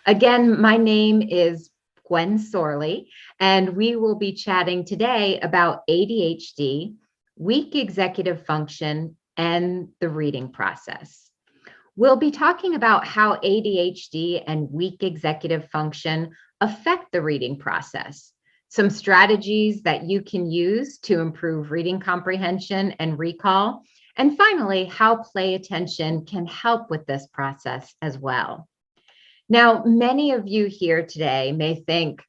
Again, my name is Gwen Sorley, and we will be chatting today about ADHD, weak executive function, and the reading process. We'll be talking about how ADHD and weak executive function affect the reading process, some strategies that you can use to improve reading comprehension and recall, and finally, how play attention can help with this process as well. Now, many of you here today may think,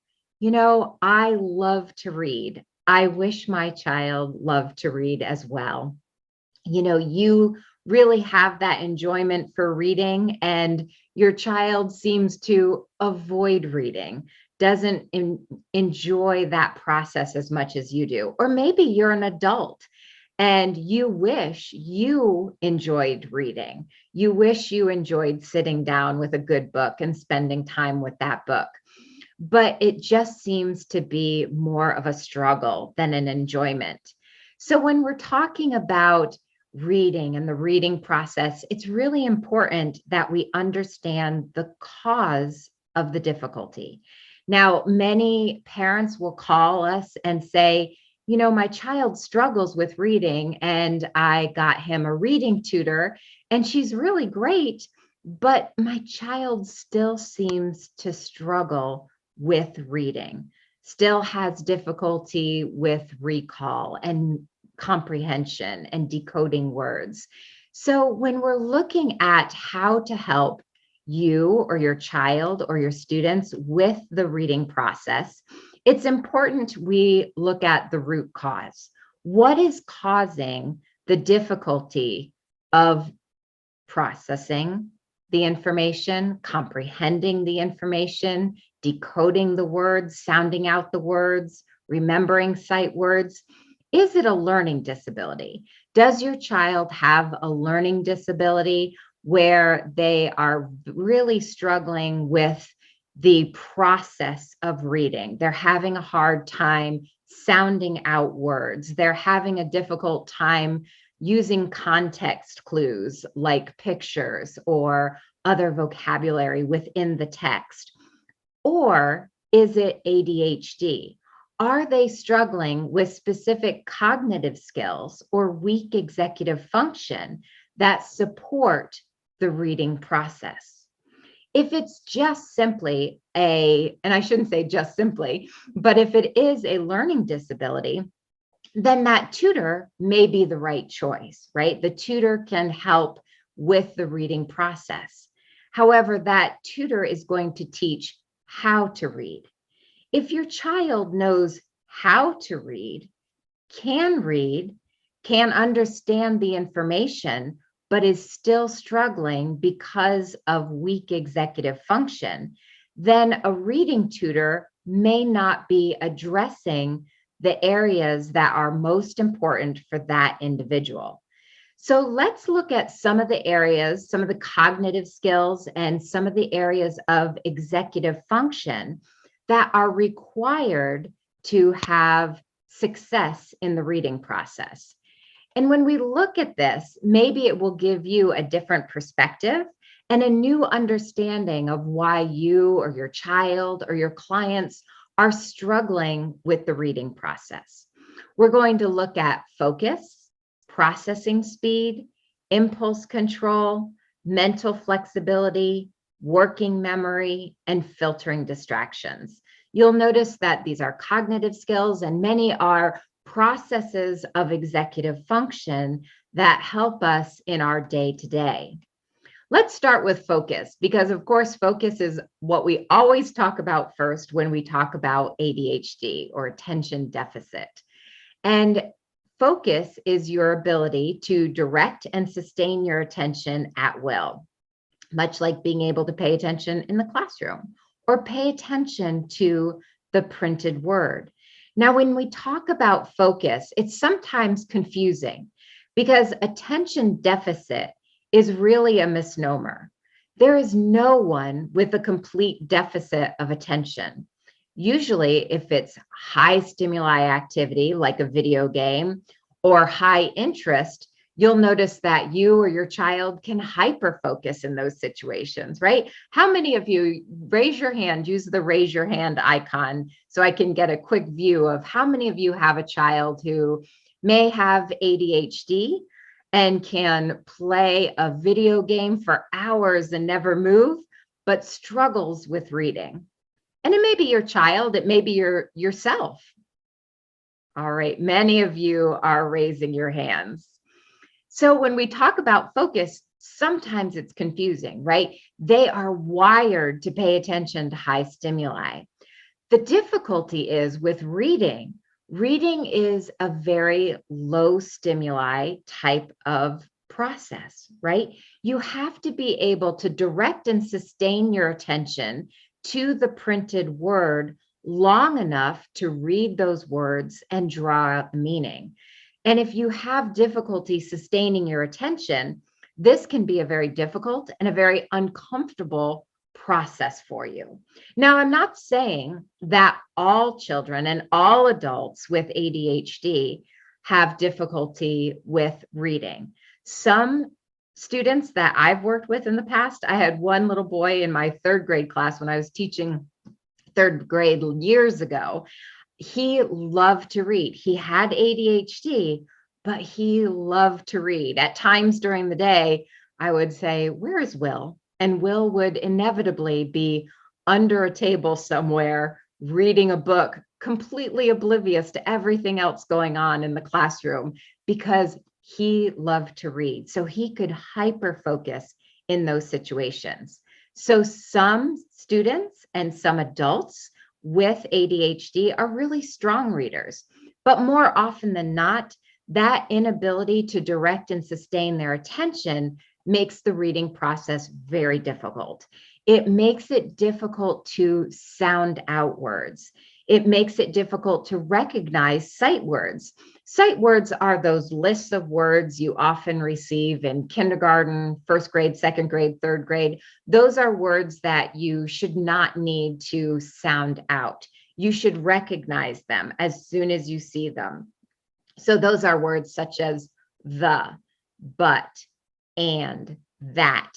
I love to read. I wish my child loved to read as well. You really have that enjoyment for reading, and your child seems to avoid reading, doesn't enjoy that process as much as you do. Or maybe you're an adult and you wish you enjoyed reading. You wish you enjoyed sitting down with a good book and spending time with that book. But it just seems to be more of a struggle than an enjoyment. So when we're talking about reading and the reading process, it's really important that we understand the cause of the difficulty. Now, many parents will call us and say, my child struggles with reading and I got him a reading tutor and she's really great, but my child still seems to struggle with reading, still has difficulty with recall and comprehension and decoding words. So when we're looking at how to help you or your child or your students with the reading process, it's important we look at the root cause. What is causing the difficulty of processing the information, comprehending the information, decoding the words, sounding out the words, remembering sight words? Is it a learning disability? Does your child have a learning disability where they are really struggling with the process of reading? They're having a hard time sounding out words. They're having a difficult time using context clues like pictures or other vocabulary within the text. Or is it ADHD? Are they struggling with specific cognitive skills or weak executive function that support the reading process? If it's just simply and I shouldn't say just simply, but if it is a learning disability, then that tutor may be the right choice, right? The tutor can help with the reading process. However, that tutor is going to teach how to read. If your child knows how to read, can understand the information, but is still struggling because of weak executive function, then a reading tutor may not be addressing the areas that are most important for that individual. So let's look at some of the areas, some of the cognitive skills, and some of the areas of executive function that are required to have success in the reading process. And when we look at this, maybe it will give you a different perspective and a new understanding of why you or your child or your clients are struggling with the reading process. We're going to look at focus, processing speed, impulse control, mental flexibility, working memory, and filtering distractions. You'll notice that these are cognitive skills and many are processes of executive function that help us in our day-to-day. Let's start with focus, because of course, focus is what we always talk about first when we talk about ADHD or attention deficit. And focus is your ability to direct and sustain your attention at will, much like being able to pay attention in the classroom or pay attention to the printed word. Now, when we talk about focus, it's sometimes confusing because attention deficit is really a misnomer. There is no one with a complete deficit of attention. Usually, if it's high stimuli activity, like a video game, or high interest, you'll notice that you or your child can hyper focus in those situations, right? How many of you raise your hand, use the raise your hand icon so I can get a quick view of how many of you have a child who may have ADHD and can play a video game for hours and never move, but struggles with reading. And it may be your child, it may be yourself. All right, many of you are raising your hands. So when we talk about focus, sometimes it's confusing, right? They are wired to pay attention to high stimuli. The difficulty is with reading. Reading is a very low stimuli type of process, right? You have to be able to direct and sustain your attention to the printed word long enough to read those words and draw out the meaning. And if you have difficulty sustaining your attention, this can be a very difficult and a very uncomfortable process for you. Now, I'm not saying that all children and all adults with ADHD have difficulty with reading. Some students that I've worked with in the past, I had one little boy in my third grade class when I was teaching third grade years ago. He loved to read. He had ADHD, but he loved to read. At times during the day, I would say, "Where is Will?" And Will would inevitably be under a table somewhere reading a book, completely oblivious to everything else going on in the classroom because he loved to read. So he could hyper focus in those situations. So some students and some adults with ADHD are really strong readers, but more often than not, that inability to direct and sustain their attention makes the reading process very difficult. It makes it difficult to sound out words. It makes it difficult to recognize sight words. Sight words are those lists of words you often receive in kindergarten, first grade, second grade, third grade. Those are words that you should not need to sound out. You should recognize them as soon as you see them. So those are words such as the, but, and, that.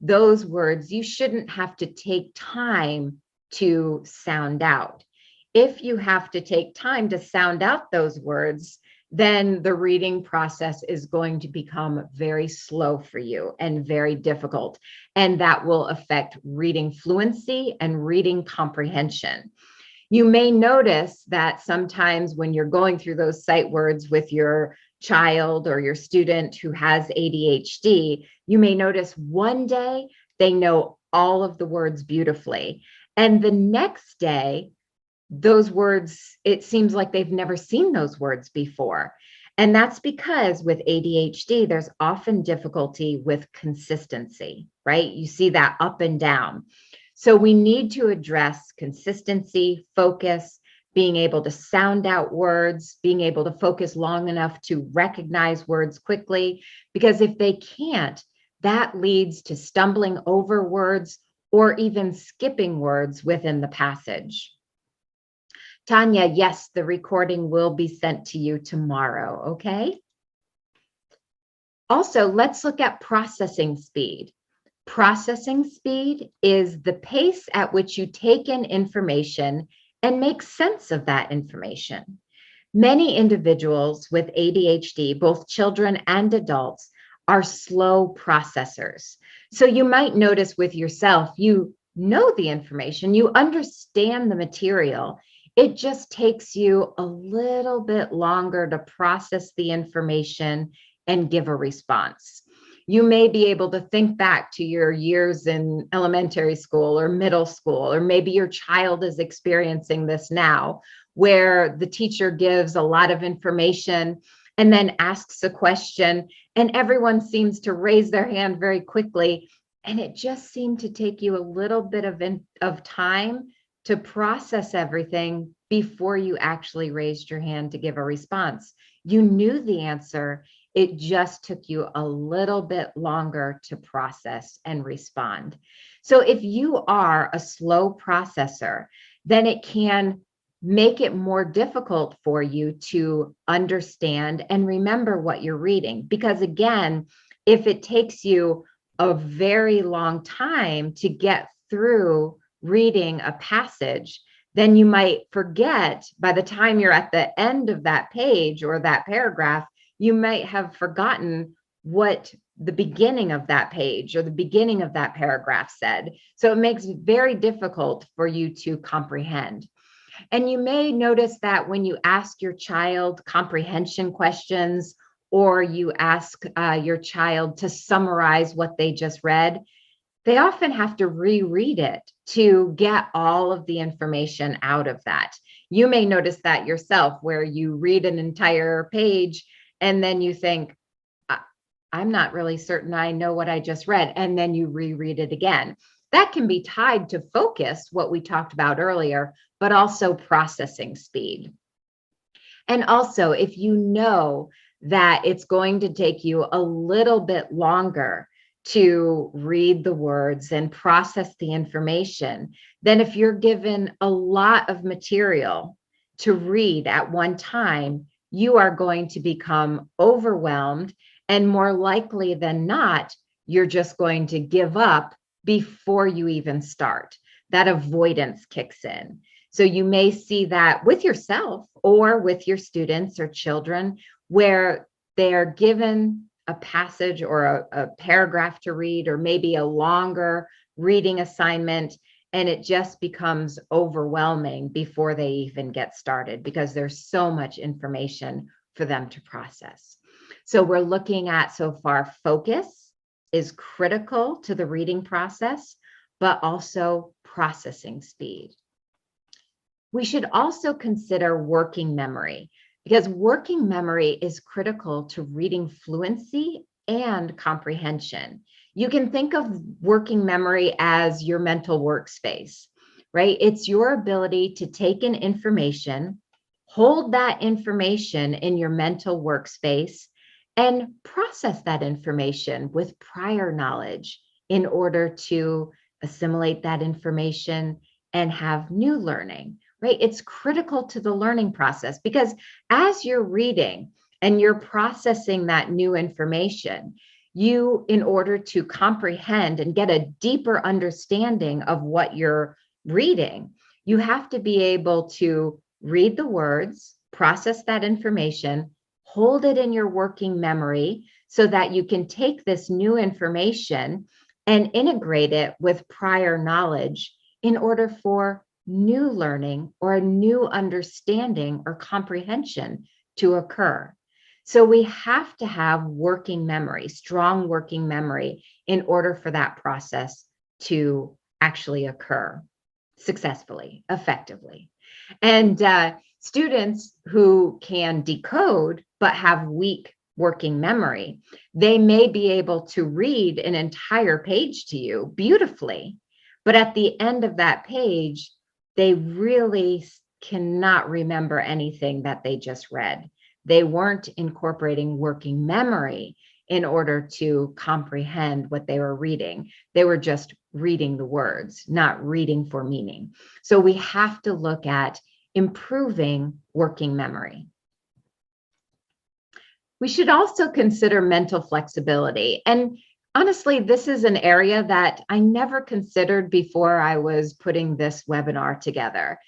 Those words you shouldn't have to take time to sound out. If you have to take time to sound out those words, then the reading process is going to become very slow for you and very difficult. And that will affect reading fluency and reading comprehension. You may notice that sometimes when you're going through those sight words with your child or your student who has ADHD, you may notice one day they know all of the words beautifully. And the next day, those words, it seems like they've never seen those words before. And that's because with ADHD, there's often difficulty with consistency, right? You see that up and down. So we need to address consistency, focus, being able to sound out words, being able to focus long enough to recognize words quickly, because if they can't, that leads to stumbling over words or even skipping words within the passage. Tanya, yes, the recording will be sent to you tomorrow, okay? Also, let's look at processing speed. Processing speed is the pace at which you take in information and make sense of that information. Many individuals with ADHD, both children and adults, are slow processors. So you might notice with yourself, you know the information, you understand the material. It just takes you a little bit longer to process the information and give a response. You may be able to think back to your years in elementary school or middle school, or maybe your child is experiencing this now, where the teacher gives a lot of information and then asks a question, and everyone seems to raise their hand very quickly. And it just seemed to take you a little bit of time to process everything before you actually raised your hand to give a response. You knew the answer. It just took you a little bit longer to process and respond. So if you are a slow processor, then it can make it more difficult for you to understand and remember what you're reading. Because again, if it takes you a very long time to get through reading a passage, then you might forget by the time you're at the end of that page or that paragraph, you might have forgotten what the beginning of that page or the beginning of that paragraph said. So it makes it very difficult for you to comprehend. And you may notice that when you ask your child comprehension questions, or you ask your child to summarize what they just read, they often have to reread it to get all of the information out of that. You may notice that yourself, where you read an entire page and then you think, I'm not really certain I know what I just read, and then you reread it again. That can be tied to focus, what we talked about earlier, but also processing speed. And also, if you know that it's going to take you a little bit longer to read the words and process the information, then if you're given a lot of material to read at one time, you are going to become overwhelmed, and more likely than not, you're just going to give up before you even start. That avoidance kicks in. So you may see that with yourself or with your students or children, where they're given a passage or a paragraph to read, or maybe a longer reading assignment, and it just becomes overwhelming before they even get started because there's so much information for them to process. So we're looking at, so far, focus is critical to the reading process, but also processing speed. We should also consider working memory, because working memory is critical to reading fluency and comprehension. You can think of working memory as your mental workspace, right? It's your ability to take in information, hold that information in your mental workspace, and process that information with prior knowledge in order to assimilate that information and have new learning, right? It's critical to the learning process, because as you're reading and you're processing that new information, you, in order to comprehend and get a deeper understanding of what you're reading, you have to be able to read the words, process that information, hold it in your working memory so that you can take this new information and integrate it with prior knowledge in order for new learning or a new understanding or comprehension to occur. So we have to have working memory, strong working memory, in order for that process to actually occur successfully, effectively. And students who can decode but have weak working memory, they may be able to read an entire page to you beautifully, but at the end of that page, they really cannot remember anything that they just read. They weren't incorporating working memory in order to comprehend what they were reading. They were just reading the words, not reading for meaning. So we have to look at improving working memory. We should also consider mental flexibility. And honestly, this is an area that I never considered before I was putting this webinar together.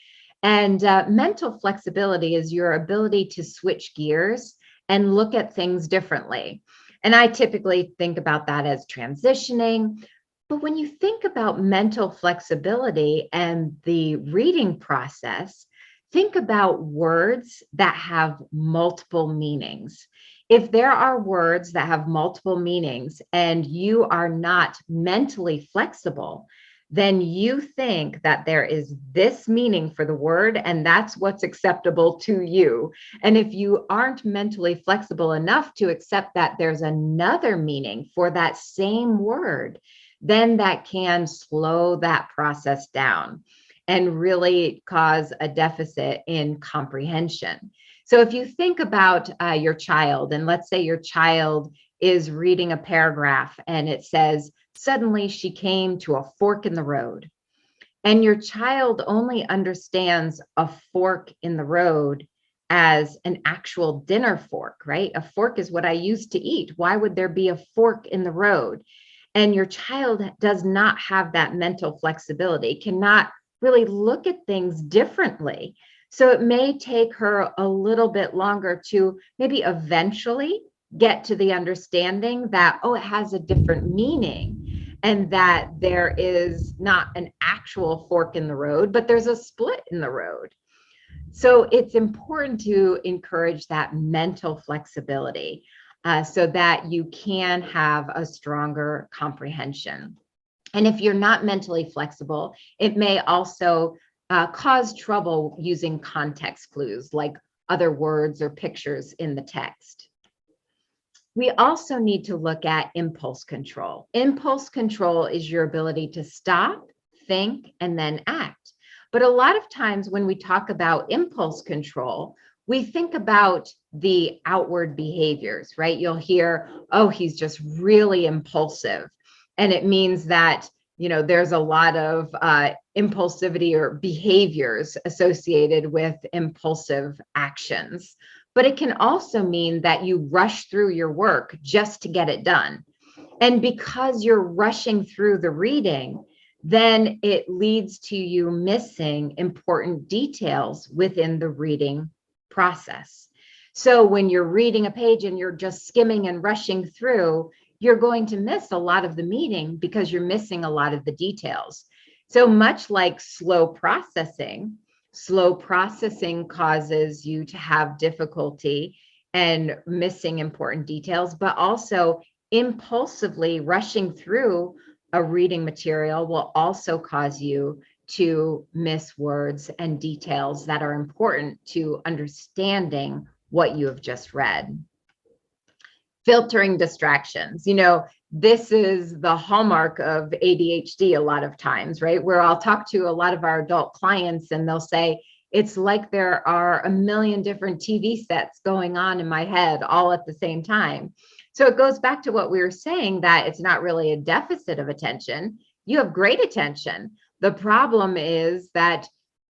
And mental flexibility is your ability to switch gears and look at things differently. And I typically think about that as transitioning. But when you think about mental flexibility and the reading process, think about words that have multiple meanings. If there are words that have multiple meanings and you are not mentally flexible, then you think that there is this meaning for the word and that's what's acceptable to you. And if you aren't mentally flexible enough to accept that there's another meaning for that same word, then that can slow that process down and really cause a deficit in comprehension. So if you think about your child, and let's say your child is reading a paragraph and it says, suddenly she came to a fork in the road. And your child only understands a fork in the road as an actual dinner fork, right? A fork is what I use to eat. Why would there be a fork in the road? And your child does not have that mental flexibility, cannot really look at things differently. So it may take her a little bit longer to maybe eventually get to the understanding that, oh, it has a different meaning and that there is not an actual fork in the road, but there's a split in the road. So it's important to encourage that mental flexibility so that you can have a stronger comprehension. And if you're not mentally flexible, it may also cause trouble using context clues like other words or pictures in the text. We also need to look at impulse control. Impulse control is your ability to stop, think, and then act. But a lot of times when we talk about impulse control, we think about the outward behaviors, right? You'll hear, oh, he's just really impulsive. And it means that, there's a lot of impulsivity or behaviors associated with impulsive actions. But it can also mean that you rush through your work just to get it done. And because you're rushing through the reading, then it leads to you missing important details within the reading process. So when you're reading a page and you're just skimming and rushing through, you're going to miss a lot of the meaning because you're missing a lot of the details. So much like slow processing causes you to have difficulty and missing important details, but also impulsively rushing through a reading material will also cause you to miss words and details that are important to understanding what you have just read. Filtering distractions. This is the hallmark of ADHD a lot of times, right? Where I'll talk to a lot of our adult clients and they'll say, it's like there are a million different TV sets going on in my head all at the same time. So it goes back to what we were saying, that it's not really a deficit of attention. You have great attention. The problem is that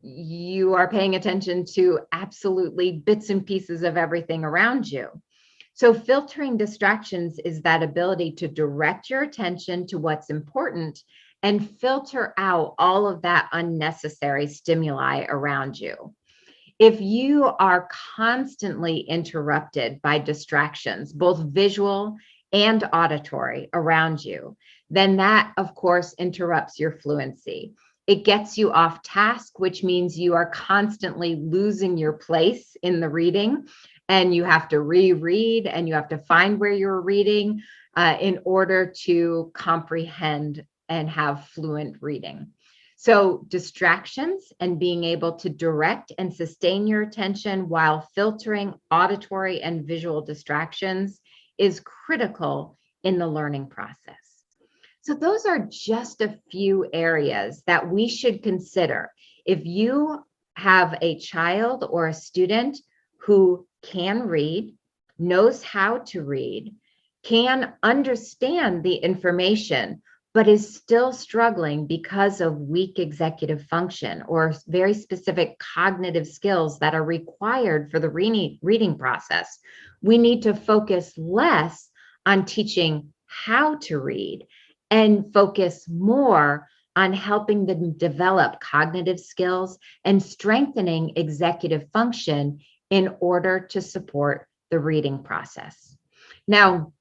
you are paying attention to absolutely bits and pieces of everything around you. So filtering distractions is that ability to direct your attention to what's important and filter out all of that unnecessary stimuli around you. If you are constantly interrupted by distractions, both visual and auditory around you, then that, of course, interrupts your fluency. It gets you off task, which means you are constantly losing your place in the reading, and you have to reread and you have to find where you're reading in order to comprehend and have fluent reading. So distractions and being able to direct and sustain your attention while filtering auditory and visual distractions is critical in the learning process. So those are just a few areas that we should consider. If you have a child or a student who can read, knows how to read, can understand the information, but is still struggling because of weak executive function or very specific cognitive skills that are required for the reading process, we need to focus less on teaching how to read and focus more on helping them develop cognitive skills and strengthening executive function in order to support the reading process. Now,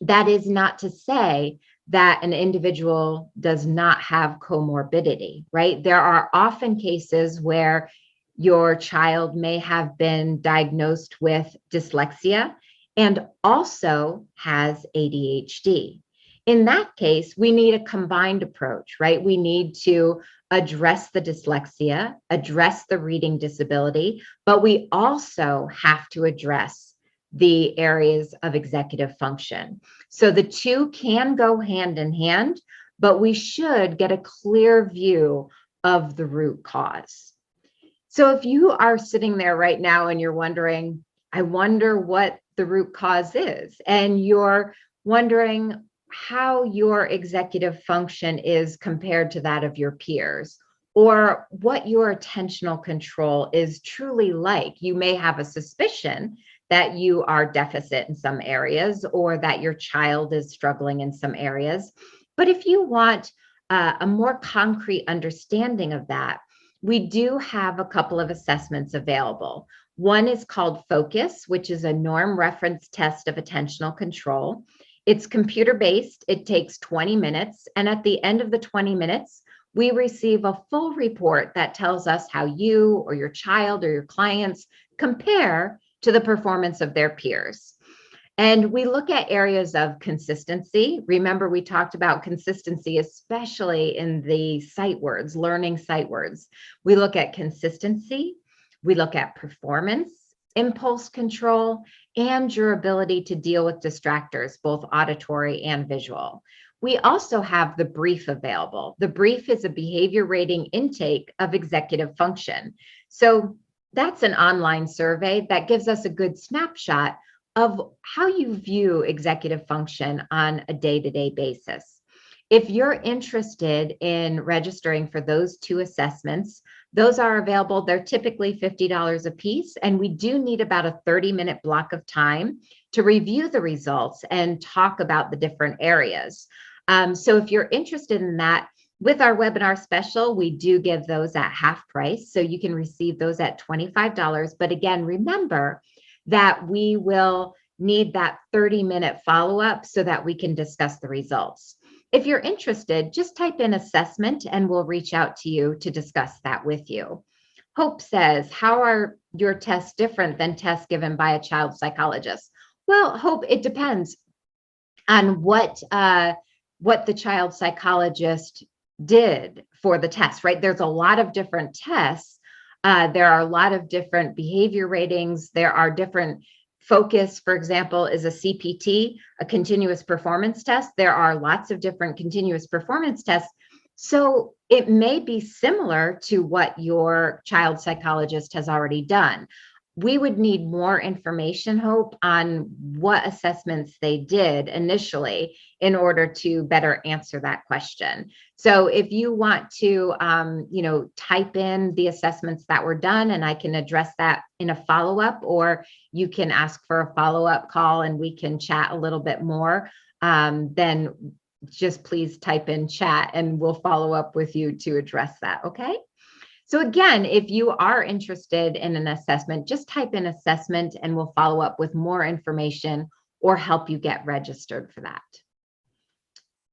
that is not to say that an individual does not have comorbidity, right? There are often cases where your child may have been diagnosed with dyslexia and also has ADHD. In that case, we need a combined approach, right? We need to address the dyslexia, address the reading disability, but we also have to address the areas of executive function. So the two can go hand in hand, but we should get a clear view of the root cause. So if you are sitting there right now and you're wondering, I wonder what the root cause is, and you're wondering how your executive function is compared to that of your peers, or what your attentional control is truly like. You may have a suspicion that you are deficit in some areas or that your child is struggling in some areas. But if you want a more concrete understanding of that, we do have a couple of assessments available. One is called Focus, which is a norm reference test of attentional control. It's computer-based. It takes 20 minutes. And at the end of the 20 minutes, we receive a full report that tells us how you or your child or your clients compare to the performance of their peers. And we look at areas of consistency. Remember, we talked about consistency, especially in the sight words, learning sight words. We look at consistency, we look at performance, impulse control, and your ability to deal with distractors, both auditory and visual. We also have the brief available. The brief is a behavior rating intake of executive function. So that's an online survey that gives us a good snapshot of how you view executive function on a day-to-day basis. If you're interested in registering for those two assessments, those are available. They're typically $50 a piece, and we do need about a 30-minute block of time to review the results and talk about the different areas. So if you're interested in that, with our webinar special, we do give those at half price. So you can receive those at $25. But again, remember that we will need that 30-minute follow-up so that we can discuss the results. If you're interested, just type in assessment and we'll reach out to you to discuss that with you. Hope says, how are your tests different than tests given by a child psychologist? Well, Hope, it depends on what the child psychologist did for the test, right? There's a lot of different tests. There are a lot of different behavior ratings. There are different focus, for example, is a CPT, a continuous performance test. There are lots of different continuous performance tests. So it may be similar to what your child psychologist has already done. We would need more information, Hope, on what assessments they did initially in order to better answer that question. So if you want to, type in the assessments that were done, and I can address that in a follow-up, or you can ask for a follow-up call and we can chat a little bit more, then just please type in chat and we'll follow up with you to address that, okay? So again, if you are interested in an assessment, just type in assessment and we'll follow up with more information or help you get registered for that.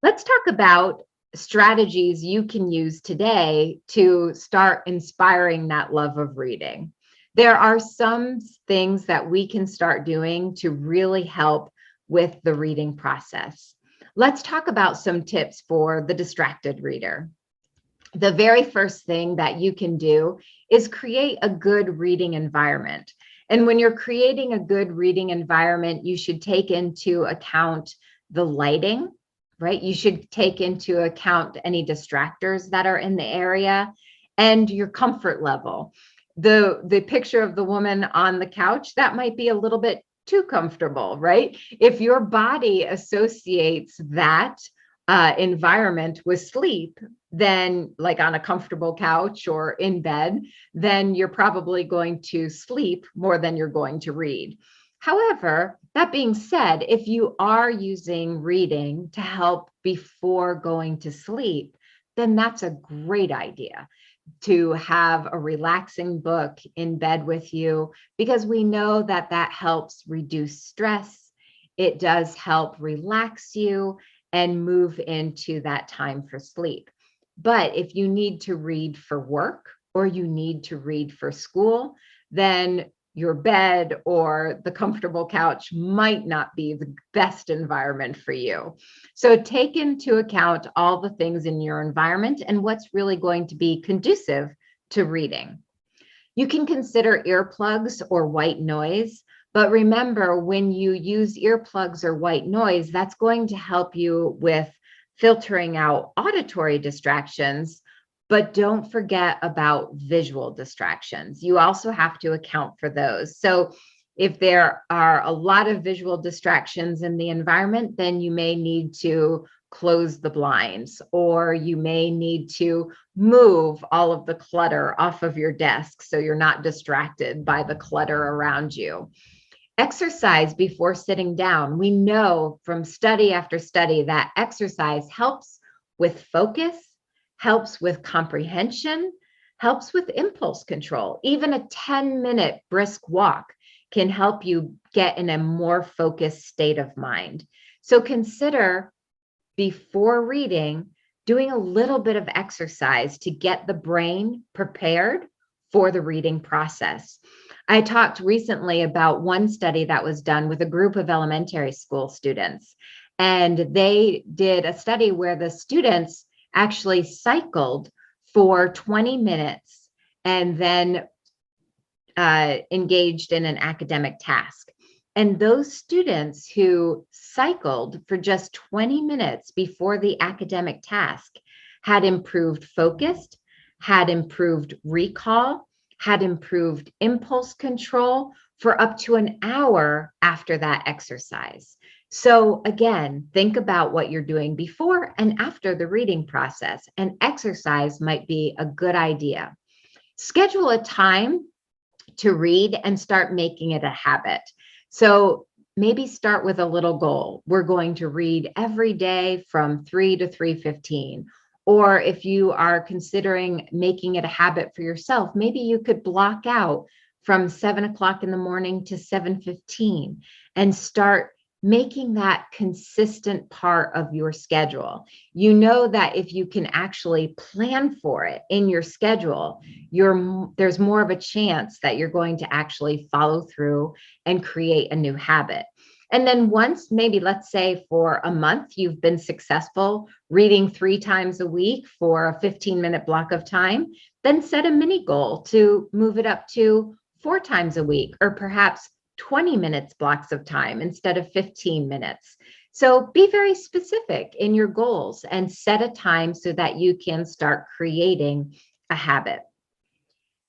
Let's talk about strategies you can use today to start inspiring that love of reading. There are some things that we can start doing to really help with the reading process. Let's talk about some tips for the distracted reader. The very first thing that you can do is create a good reading environment. And when you're creating a good reading environment, you should take into account the lighting, right? You should take into account any distractors that are in the area and your comfort level. The picture of the woman on the couch, that might be a little bit too comfortable, right? If your body associates that environment with sleep, then like on a comfortable couch or in bed, then you're probably going to sleep more than you're going to read. However, that being said, if you are using reading to help before going to sleep, then that's a great idea to have a relaxing book in bed with you, because we know that that helps reduce stress. It does help relax you and move into that time for sleep. But if you need to read for work or you need to read for school, then your bed or the comfortable couch might not be the best environment for you. So take into account all the things in your environment and what's really going to be conducive to reading. You can consider earplugs or white noise. But remember, when you use earplugs or white noise, that's going to help you with filtering out auditory distractions, but don't forget about visual distractions. You also have to account for those. So if there are a lot of visual distractions in the environment, then you may need to close the blinds, or you may need to move all of the clutter off of your desk so you're not distracted by the clutter around you. Exercise before sitting down. We know from study after study that exercise helps with focus, helps with comprehension, helps with impulse control. Even a 10-minute brisk walk can help you get in a more focused state of mind. So consider, before reading, doing a little bit of exercise to get the brain prepared for the reading process. I talked recently about one study that was done with a group of elementary school students, and they did a study where the students actually cycled for 20 minutes and then engaged in an academic task. And those students who cycled for just 20 minutes before the academic task had improved focus, had improved recall, had improved impulse control for up to an hour after that exercise. So again, think about what you're doing before and after the reading process, and exercise might be a good idea. Schedule a time to read and start making it a habit. So maybe start with a little goal. We're going to read every day from 3 to 3:15. Or if you are considering making it a habit for yourself, maybe you could block out from 7 o'clock in the morning to 7:15 and start making that consistent part of your schedule. You know that if you can actually plan for it in your schedule, there's more of a chance that you're going to actually follow through and create a new habit. And then once, maybe let's say for a month, you've been successful reading 3 times a week for a 15-minute block of time, then set a mini goal to move it up to 4 times a week, or perhaps 20 minutes blocks of time instead of 15 minutes. So be very specific in your goals and set a time so that you can start creating a habit.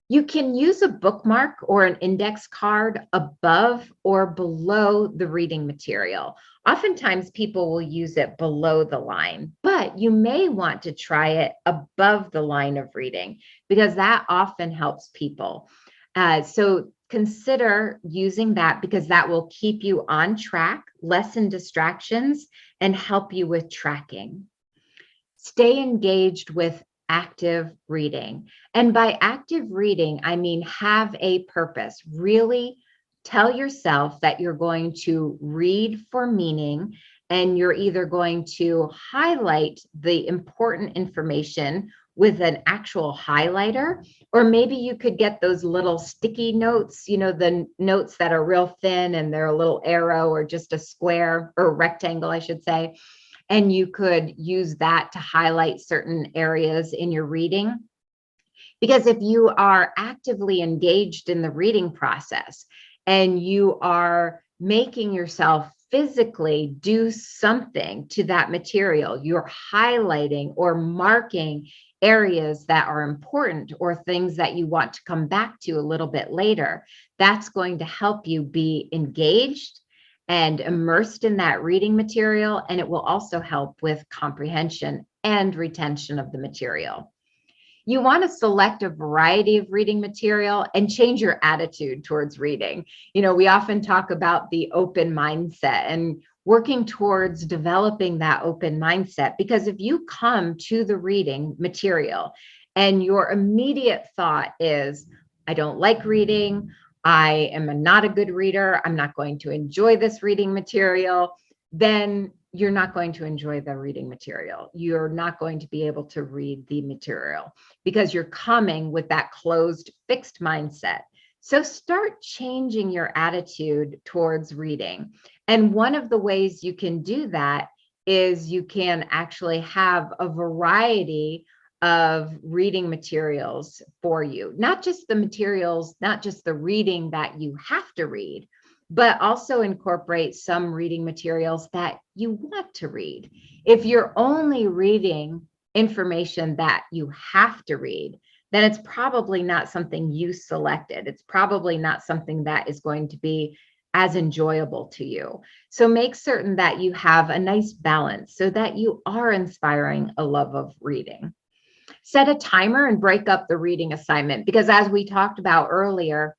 You can use a bookmark or an index card above or below the reading material. Oftentimes people will use it below the line, but you may want to try it above the line of reading because that often helps people. So consider using that because that will keep you on track, lessen distractions, and help you with tracking. Stay engaged with active reading. And by active reading, I mean have a purpose. Really tell yourself that you're going to read for meaning, and you're either going to highlight the important information with an actual highlighter, or maybe you could get those little sticky notes, the notes that are real thin and they're a little arrow or just a square or rectangle, I should say. And you could use that to highlight certain areas in your reading. Because if you are actively engaged in the reading process and you are making yourself physically do something to that material, you're highlighting or marking areas that are important or things that you want to come back to a little bit later, that's going to help you be engaged and immersed in that reading material, and it will also help with comprehension and retention of the material. You want to select a variety of reading material and change your attitude towards reading. We often talk about the open mindset and working towards developing that open mindset, because if you come to the reading material and your immediate thought is, I don't like reading, I am not a good reader, I'm not going to enjoy this reading material, then you're not going to enjoy the reading material. You're not going to be able to read the material because you're coming with that closed, fixed mindset. So start changing your attitude towards reading. And one of the ways you can do that is you can actually have a variety of reading materials for you, not just the materials, not just the reading that you have to read, but also incorporate some reading materials that you want to read. If you're only reading information that you have to read, then it's probably not something you selected. It's probably not something that is going to be as enjoyable to you. So make certain that you have a nice balance so that you are inspiring a love of reading. Set a timer and break up the reading assignment, because as we talked about earlier,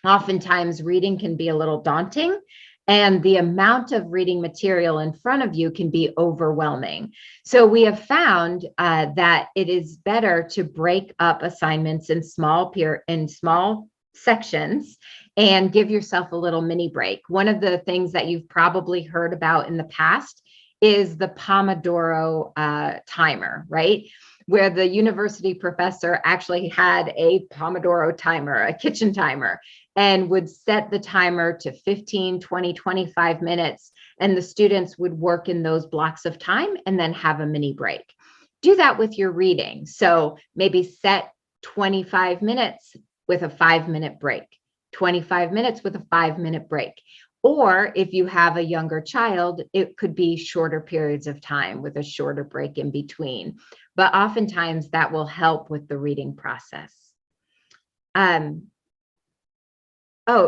oftentimes reading can be a little daunting, and the amount of reading material in front of you can be overwhelming. So we have found that it is better to break up assignments in small sections and give yourself a little mini break. One of the things that you've probably heard about in the past is the Pomodoro timer, right? Where the university professor actually had a Pomodoro timer, a kitchen timer, and would set the timer to 15, 20, 25 minutes. And the students would work in those blocks of time and then have a mini break. Do that with your reading. So maybe set 25 minutes with a 5-minute break, 25 minutes with a 5-minute break. Or if you have a younger child, it could be shorter periods of time with a shorter break in between. But oftentimes that will help with the reading process.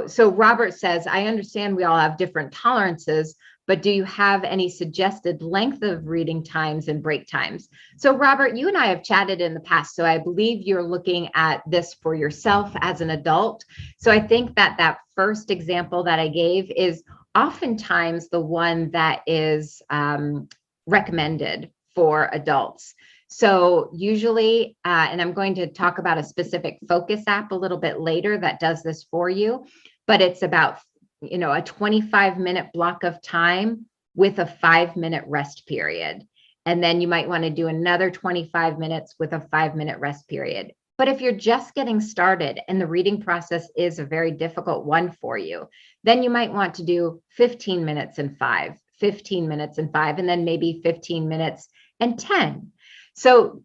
So Robert says, I understand we all have different tolerances, but do you have any suggested length of reading times and break times? So Robert, you and I have chatted in the past, so I believe you're looking at this for yourself as an adult. So I think that first example that I gave is oftentimes the one that is recommended for adults. So usually, and I'm going to talk about a specific focus app a little bit later that does this for you, but it's about, a 25-minute block of time with a 5-minute rest period. And then you might want to do another 25 minutes with a 5-minute rest period. But if you're just getting started and the reading process is a very difficult one for you, then you might want to do 15 minutes and 5, 15 minutes and 5, and then maybe 15 minutes and 10. So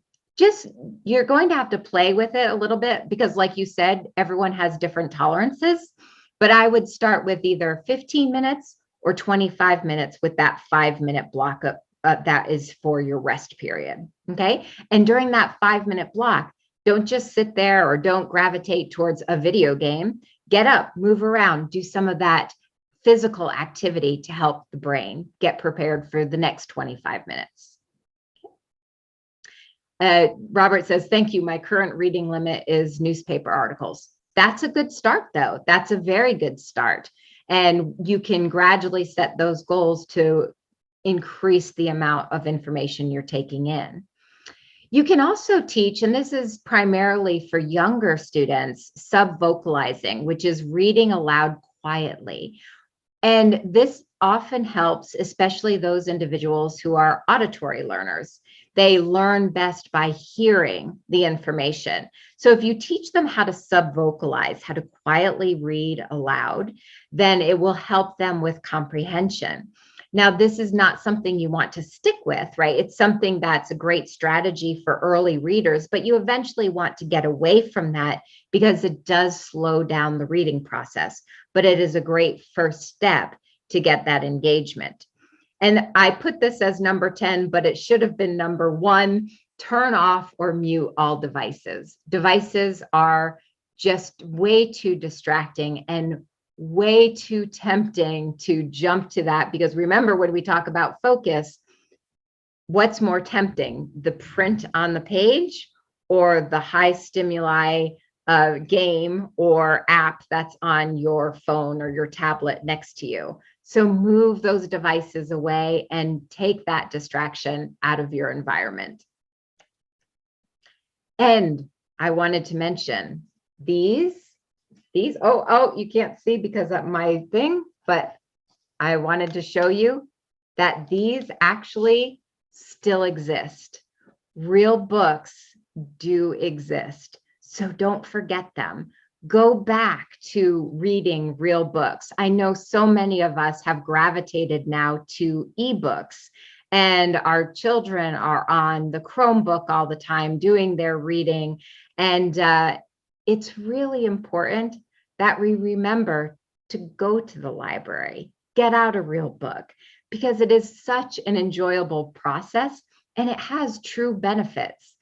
you're going to have to play with it a little bit because, like you said, everyone has different tolerances, but I would start with either 15 minutes or 25 minutes with that 5-minute block that is for your rest period. Okay. And during that 5-minute block, don't just sit there or don't gravitate towards a video game. Get up, move around, do some of that physical activity to help the brain get prepared for the next 25 minutes. Robert says, thank you. My current reading limit is newspaper articles. That's a good start, though. That's a very good start. And you can gradually set those goals to increase the amount of information you're taking in. You can also teach, and this is primarily for younger students, sub-vocalizing, which is reading aloud quietly. And this often helps, especially those individuals who are auditory learners. They learn best by hearing the information. So if you teach them how to sub-vocalize, how to quietly read aloud, then it will help them with comprehension. Now, this is not something you want to stick with, right? It's something that's a great strategy for early readers, but you eventually want to get away from that because it does slow down the reading process. But it is a great first step to get that engagement. And I put this as number 10, but it should have been number 1, turn off or mute all devices. Devices are just way too distracting and way too tempting to jump to that, because remember, when we talk about focus, what's more tempting, the print on the page or the high stimuli game or app that's on your phone or your tablet next to you? So move those devices away and take that distraction out of your environment. And I wanted to mention these, you can't see because of my thing, but I wanted to show you that these actually still exist. Real books do exist, so don't forget them. Go back to reading real books. I know so many of us have gravitated now to ebooks, and our children are on the Chromebook all the time doing their reading. And it's really important that we remember to go to the library, get out a real book, because it is such an enjoyable process and it has true benefits.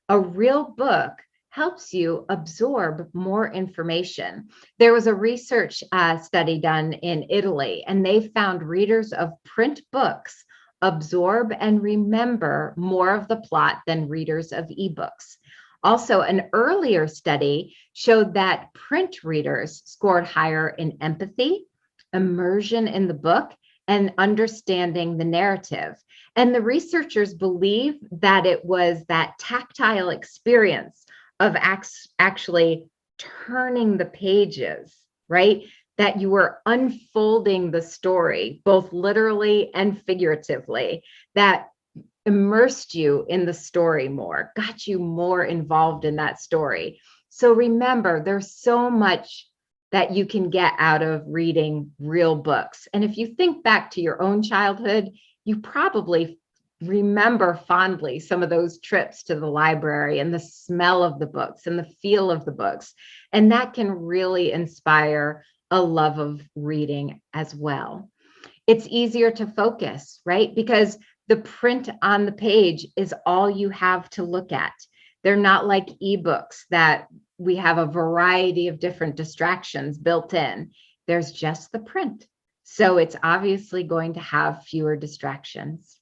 A real book helps you absorb more information. There was a research study done in Italy, and they found readers of print books absorb and remember more of the plot than readers of ebooks. Also, an earlier study showed that print readers scored higher in empathy, immersion in the book, and understanding the narrative. And the researchers believe that it was that tactile experience of actually turning the pages, right? That you were unfolding the story, both literally and figuratively, that immersed you in the story more, got you more involved in that story. So remember, there's so much that you can get out of reading real books. And if you think back to your own childhood, you probably remember fondly some of those trips to the library and the smell of the books and the feel of the books. And that can really inspire a love of reading as well. It's easier to focus, right? Because the print on the page is all you have to look at. They're not like ebooks that we have a variety of different distractions built in. There's just the print. So it's obviously going to have fewer distractions.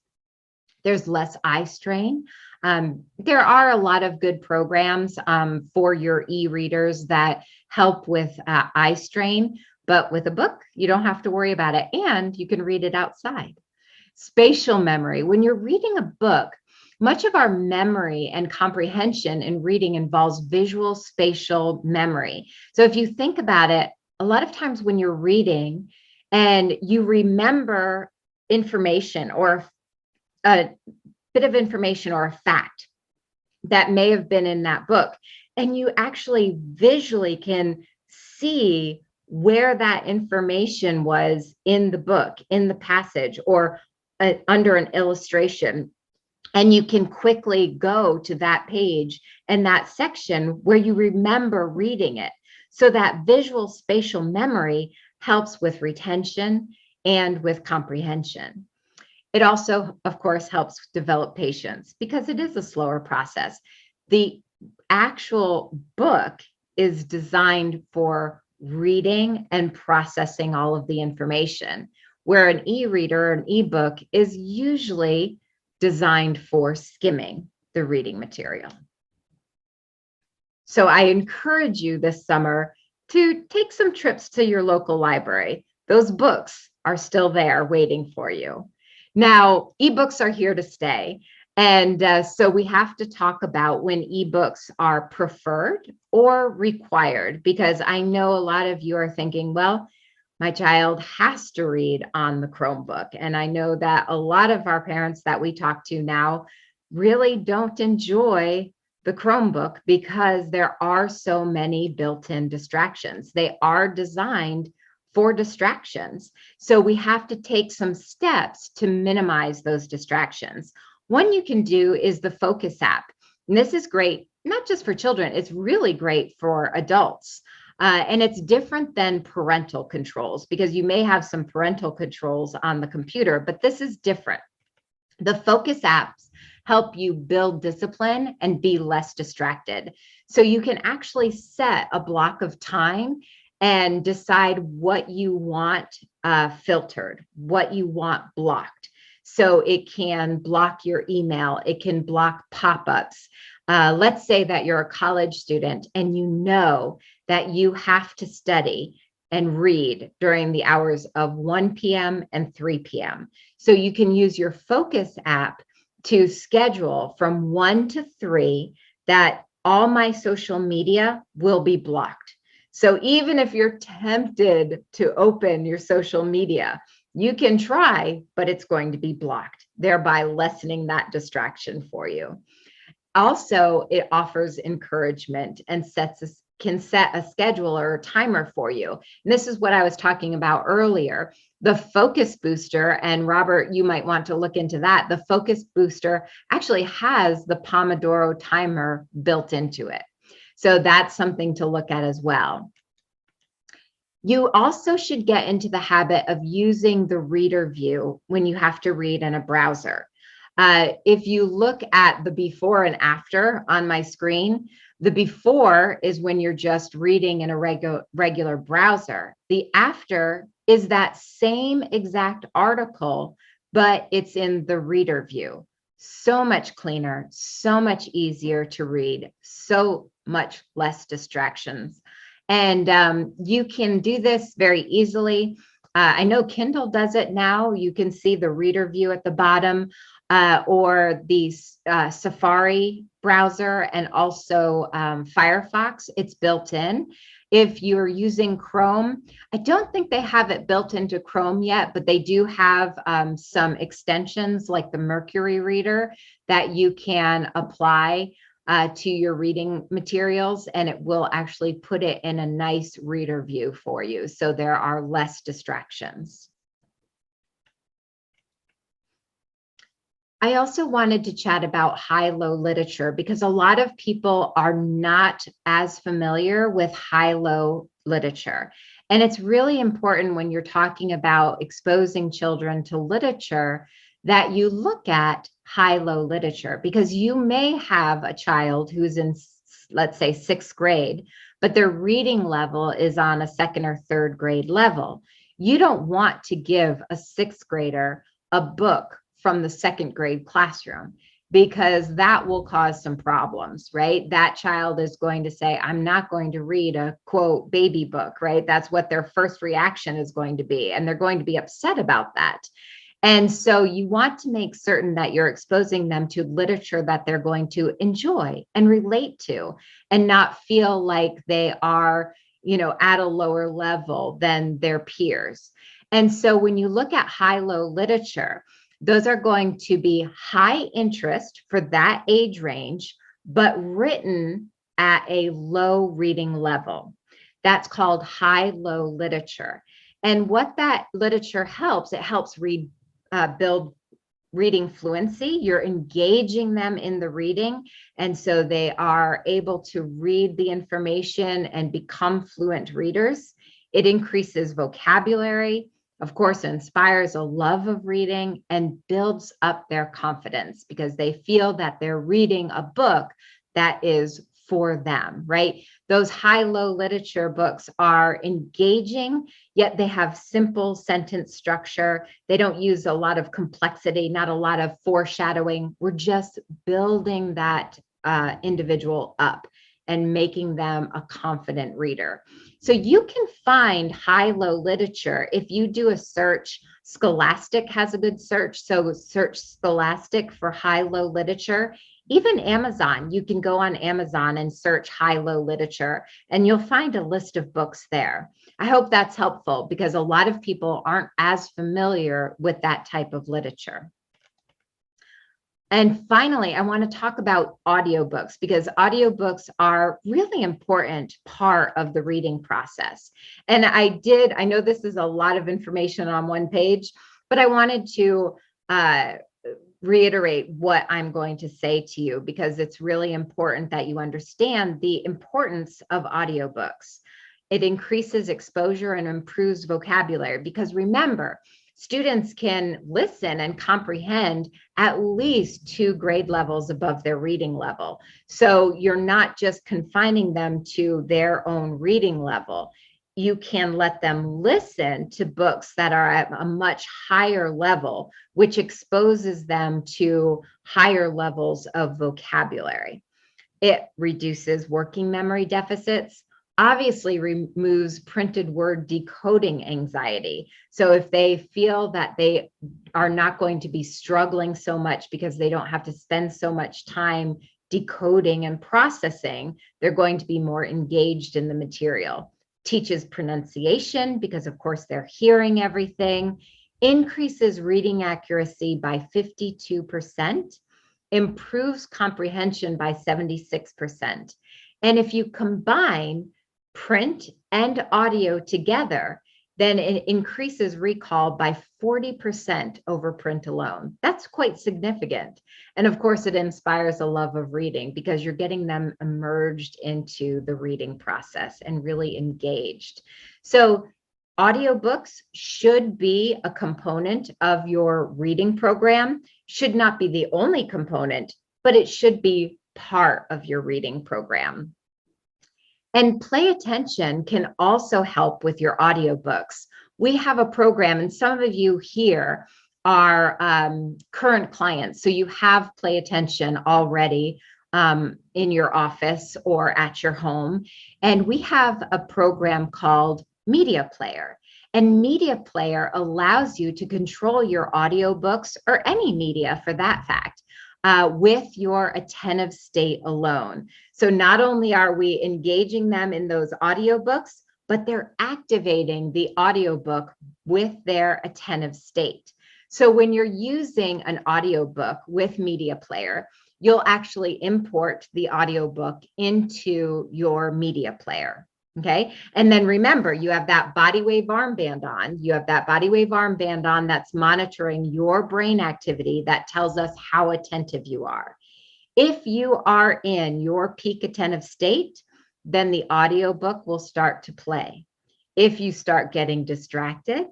There's less eye strain. There are a lot of good programs for your e-readers that help with eye strain, but with a book, you don't have to worry about it, and you can read it outside. Spatial memory. When you're reading a book, much of our memory and comprehension in reading involves visual spatial memory. So if you think about it, a lot of times when you're reading and you remember information or a bit of information or a fact that may have been in that book, and you actually visually can see where that information was in the book, in the passage, or under an illustration. And you can quickly go to that page and that section where you remember reading it. So that visual spatial memory helps with retention and with comprehension. It also, of course, helps develop patience because it is a slower process. The actual book is designed for reading and processing all of the information, where an e-reader or an ebook is usually designed for skimming the reading material. So I encourage you this summer to take some trips to your local library. Those books are still there waiting for you. Now, ebooks are here to stay. And so we have to talk about when ebooks are preferred or required, because I know a lot of you are thinking, well, my child has to read on the Chromebook. And I know that a lot of our parents that we talk to now really don't enjoy the Chromebook because there are so many built-in distractions. They are designed for distractions. So we have to take some steps to minimize those distractions. One you can do is the Focus app. And this is great, not just for children, it's really great for adults. And it's different than parental controls because you may have some parental controls on the computer, but this is different. The Focus apps help you build discipline and be less distracted. So you can actually set a block of time and decide what you want filtered, what you want blocked. So it can block your email, it can block pop-ups. Let's say that you're a college student and you know that you have to study and read during the hours of 1 p.m. and 3 p.m. So you can use your Focus app to schedule from 1 to 3 that all my social media will be blocked. So even if you're tempted to open your social media, you can try, but it's going to be blocked, thereby lessening that distraction for you. Also, it offers encouragement and can set a schedule or a timer for you. And this is what I was talking about earlier, the Focus Booster. And Robert, you might want to look into that. The Focus Booster actually has the Pomodoro timer built into it. So that's something to look at as well. You also should get into the habit of using the reader view when you have to read in a browser. If you look at the before and after on my screen, the before is when you're just reading in a regular browser. The after is that same exact article, but it's in the reader view. So much cleaner, so much easier to read, so much less distractions. And you can do this very easily. I know Kindle does it now. You can see the reader view at the bottom, or the Safari browser, and also Firefox. It's built in. If you're using Chrome, I don't think they have it built into Chrome yet, but they do have some extensions like the Mercury Reader that you can apply to your reading materials, and it will actually put it in a nice reader view for you. So there are less distractions. I also wanted to chat about high-low literature because a lot of people are not as familiar with high-low literature. And it's really important when you're talking about exposing children to literature that you look at high-low literature, because you may have a child who's in, let's say, 6th grade, but their reading level is on a 2nd or 3rd grade level. You don't want to give a 6th grader a book from the 2nd grade classroom, because that will cause some problems, right? That child is going to say, I'm not going to read a quote baby book, right? That's what their first reaction is going to be. And they're going to be upset about that. And so you want to make certain that you're exposing them to literature that they're going to enjoy and relate to, and not feel like they are, at a lower level than their peers. And so when you look at high-low literature, those are going to be high interest for that age range, but written at a low reading level. That's called high-low literature. And what that literature helps, it helps build reading fluency. You're engaging them in the reading, and so they are able to read the information and become fluent readers. It increases vocabulary, of course, inspires a love of reading, and builds up their confidence because they feel that they're reading a book that is for them, right? Those high-low literature books are engaging, yet they have simple sentence structure. They don't use a lot of complexity, not a lot of foreshadowing. We're just building that individual up and making them a confident reader. So you can find high-low literature if you do a search. Scholastic has a good search, so search Scholastic for high-low literature. Even Amazon, you can go on Amazon and search high-low literature, and you'll find a list of books there. I hope that's helpful because a lot of people aren't as familiar with that type of literature. And finally, I want to talk about audiobooks, because audiobooks are really important part of the reading process. And I know this is a lot of information on one page, but I wanted to reiterate what I'm going to say to you, because it's really important that you understand the importance of audiobooks. It increases exposure and improves vocabulary, because remember, students can listen and comprehend at least 2 grade levels above their reading level. So you're not just confining them to their own reading level. You can let them listen to books that are at a much higher level, which exposes them to higher levels of vocabulary. It reduces working memory deficits, obviously removes printed word decoding anxiety. So if they feel that they are not going to be struggling so much because they don't have to spend so much time decoding and processing, they're going to be more engaged in the material. Teaches pronunciation because, of course, they're hearing everything. Increases reading accuracy by 52%. Improves comprehension by 76%. And if you combine print and audio together, then it increases recall by 40% over print alone. That's quite significant. And of course, it inspires a love of reading because you're getting them immersed into the reading process and really engaged. So Audiobooks should be a component of your reading program, should not be the only component, but it should be part of your reading program. And play attention can also help with your audiobooks. We have a program, and some of you here are current clients. So you have play attention already in your office or at your home. And we have a program called Media Player. And Media Player allows you to control your audiobooks, or any media for that fact, with your attentive state alone. So not only are we engaging them in those audiobooks, but they're activating the audiobook with their attentive state. So when you're using an audiobook with Media Player, you'll actually import the audiobook into your Media Player. Okay. And then remember, you have that body wave armband on. You have that body wave armband on that's monitoring your brain activity, that tells us how attentive you are. If you are in your peak attentive state, then the audiobook will start to play. If you start getting distracted,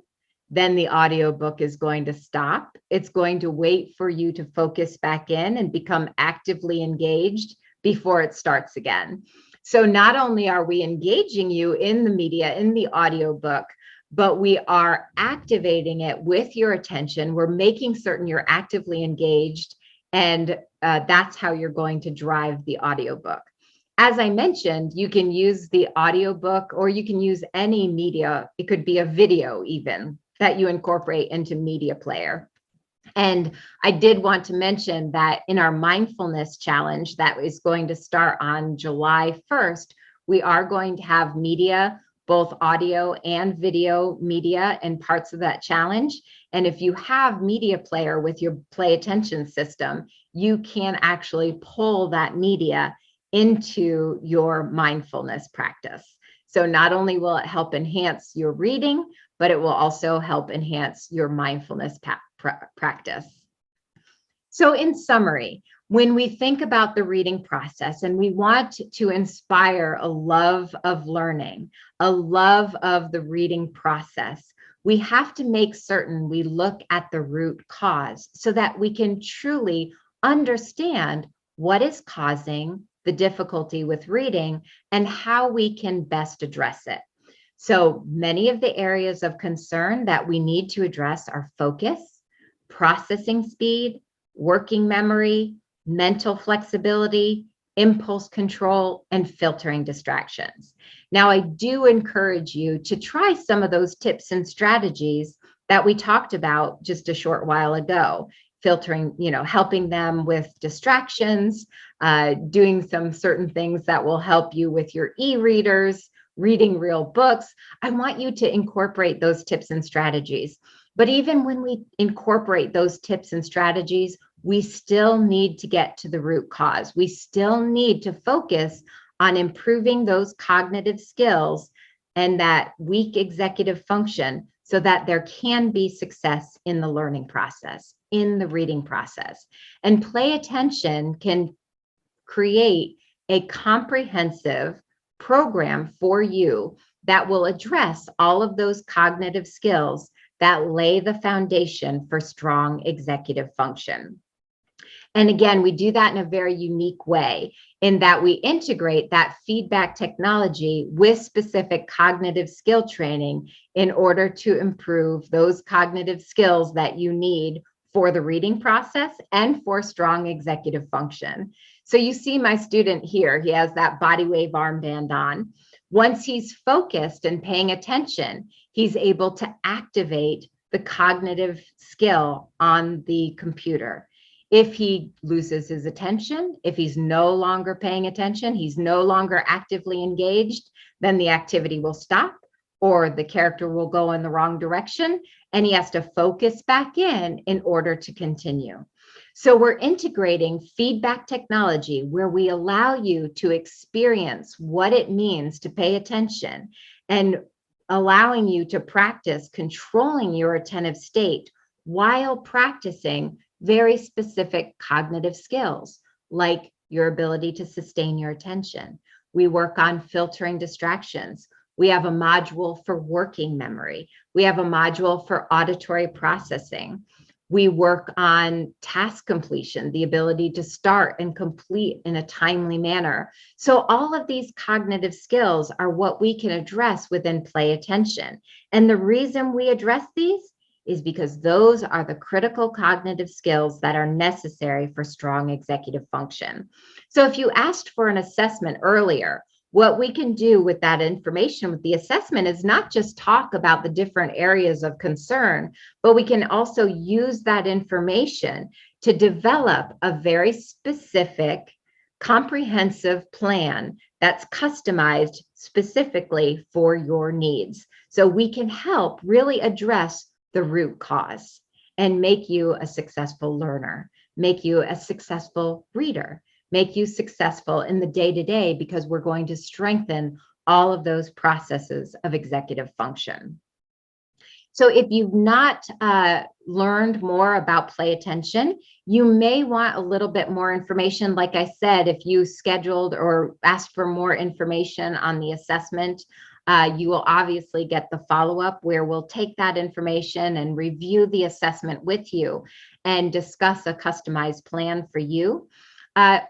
then the audiobook is going to stop. It's going to wait for you to focus back in and become actively engaged before it starts again. So not only are we engaging you in the media, in the audiobook, but we are activating it with your attention. We're making certain you're actively engaged, and that's how you're going to drive the audiobook. As I mentioned, you can use the audiobook, or you can use any media. It could be a video even that you incorporate into Media Player. And I did want to mention that in our Mindfulness challenge that is going to start on July 1st, we are going to have media, both audio and video media, and parts of that challenge. And if you have Media Player with your play attention system, you can actually pull that media into your mindfulness practice. So not only will it help enhance your reading, but it will also help enhance your mindfulness practice. So in summary, when we think about the reading process and we want to inspire a love of learning, a love of the reading process, we have to make certain we look at the root cause so that we can truly understand what is causing the difficulty with reading and how we can best address it. So many of the areas of concern that we need to address are focus, processing speed, working memory, mental flexibility, impulse control, and filtering distractions. Now, I do encourage you to try some of those tips and strategies that we talked about just a short while ago. Filtering, helping them with distractions, doing some certain things that will help you with your e-readers, reading real books. I want you to incorporate those tips and strategies. But even when we incorporate those tips and strategies, we still need to get to the root cause. We still need to focus on improving those cognitive skills and that weak executive function so that there can be success in the learning process, in the reading process. And play attention can create a comprehensive program for you that will address all of those cognitive skills that lay the foundation for strong executive function. And again, we do that in a very unique way in that we integrate that feedback technology with specific cognitive skill training in order to improve those cognitive skills that you need for the reading process and for strong executive function. So you see my student here, he has that body wave armband on. Once he's focused and paying attention, he's able to activate the cognitive skill on the computer. If he loses his attention, if he's no longer paying attention, he's no longer actively engaged, then the activity will stop or the character will go in the wrong direction and he has to focus back in order to continue. So we're integrating feedback technology where we allow you to experience what it means to pay attention and allowing you to practice controlling your attentive state while practicing very specific cognitive skills, like your ability to sustain your attention. We work on filtering distractions. We have a module for working memory. We have a module for auditory processing. We work on task completion, the ability to start and complete in a timely manner. So all of these cognitive skills are what we can address within play attention. And the reason we address these is because those are the critical cognitive skills that are necessary for strong executive function. So if you asked for an assessment earlier, what we can do with that information with the assessment is not just talk about the different areas of concern, but we can also use that information to develop a very specific, comprehensive plan that's customized specifically for your needs. So we can help really address the root cause and make you a successful learner, make you a successful reader, make you successful in the day-to-day, because we're going to strengthen all of those processes of executive function. So if you've not learned more about play attention, you may want a little bit more information. Like I said, if you scheduled or asked for more information on the assessment, you will obviously get the follow-up where we'll take that information and review the assessment with you and discuss a customized plan for you.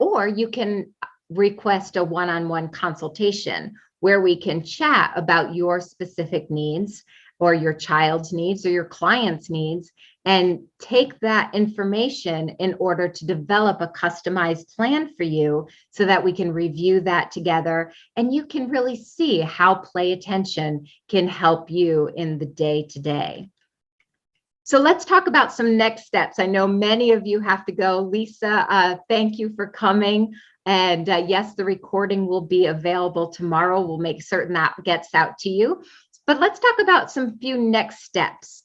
Or you can request a one-on-one consultation where we can chat about your specific needs or your child's needs or your client's needs, and take that information in order to develop a customized plan for you so that we can review that together and you can really see how play attention can help you in the day-to-day. So let's talk about some next steps. I know many of you have to go. Lisa, thank you for coming. And yes, the recording will be available tomorrow. We'll make certain that gets out to you. But let's talk about some few next steps.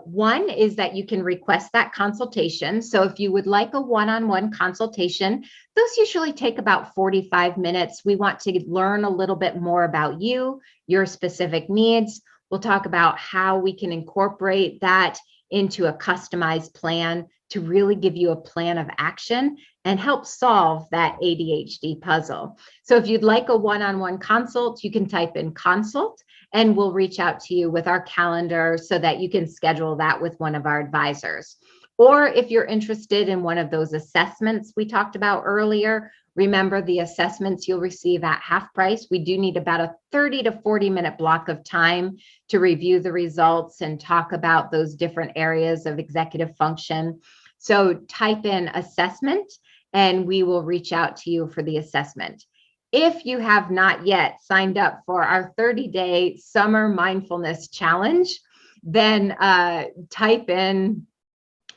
One is that you can request that consultation. So if you would like a one-on-one consultation, those usually take about 45 minutes. We want to learn a little bit more about you, your specific needs. We'll talk about how we can incorporate that into a customized plan to really give you a plan of action and help solve that ADHD puzzle. So if you'd like a one-on-one consult, you can type in consult and we'll reach out to you with our calendar so that you can schedule that with one of our advisors. Or if you're interested in one of those assessments we talked about earlier, remember the assessments you'll receive at half price. We do need about a 30 to 40 minute block of time to review the results and talk about those different areas of executive function. So type in assessment and we will reach out to you for the assessment. If you have not yet signed up for our 30-day summer mindfulness challenge, then type in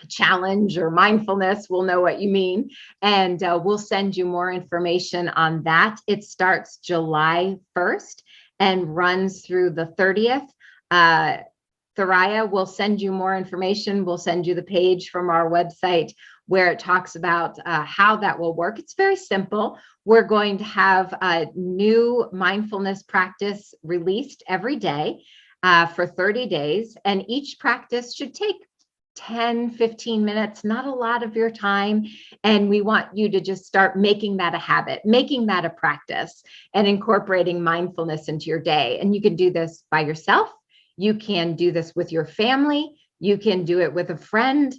challenge or mindfulness, we'll know what you mean, and we'll send you more information on that. It starts July 1st and runs through the 30th. Thoraya will send you more information. We'll send you the page from our website where it talks about how that will work. It's very simple. We're going to have a new mindfulness practice released every day for 30 days, and each practice should take 10, 15 minutes, not a lot of your time. And we want you to just start making that a habit, making that a practice, and incorporating mindfulness into your day. And you can do this by yourself. You can do this with your family. You can do it with a friend.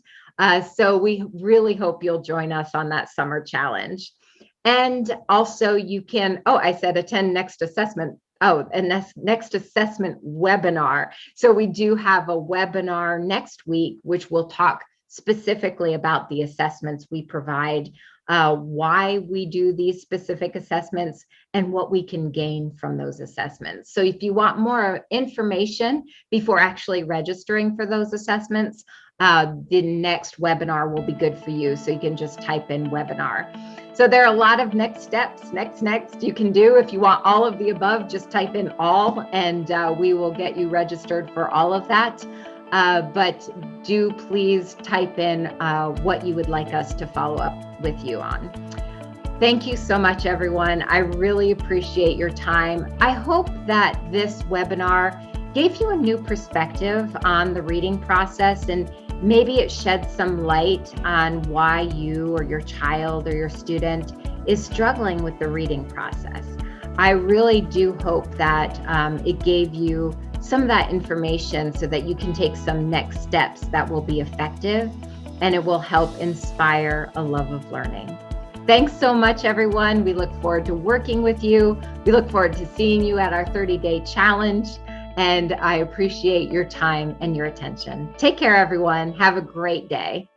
So we really hope you'll join us on that summer challenge. And also you can, I said attend next assessment. And that's next assessment webinar. So we do have a webinar next week, which will talk specifically about the assessments we provide, why we do these specific assessments, and what we can gain from those assessments. So if you want more information before actually registering for those assessments, the next webinar will be good for you. So you can just type in webinar. So there are a lot of next steps, next you can do. If you want all of the above, just type in all, and we will get you registered for all of that. But do please type in what you would like us to follow up with you on. Thank you so much, everyone. I really appreciate your time. I hope that this webinar gave you a new perspective on the reading process, and maybe it sheds some light on why you or your child or your student is struggling with the reading process. I really do hope that it gave you some of that information so that you can take some next steps that will be effective, and it will help inspire a love of learning. Thanks so much, everyone. We look forward to working with you. We look forward to seeing you at our 30-day challenge, and I appreciate your time and your attention. Take care, everyone. Have a great day.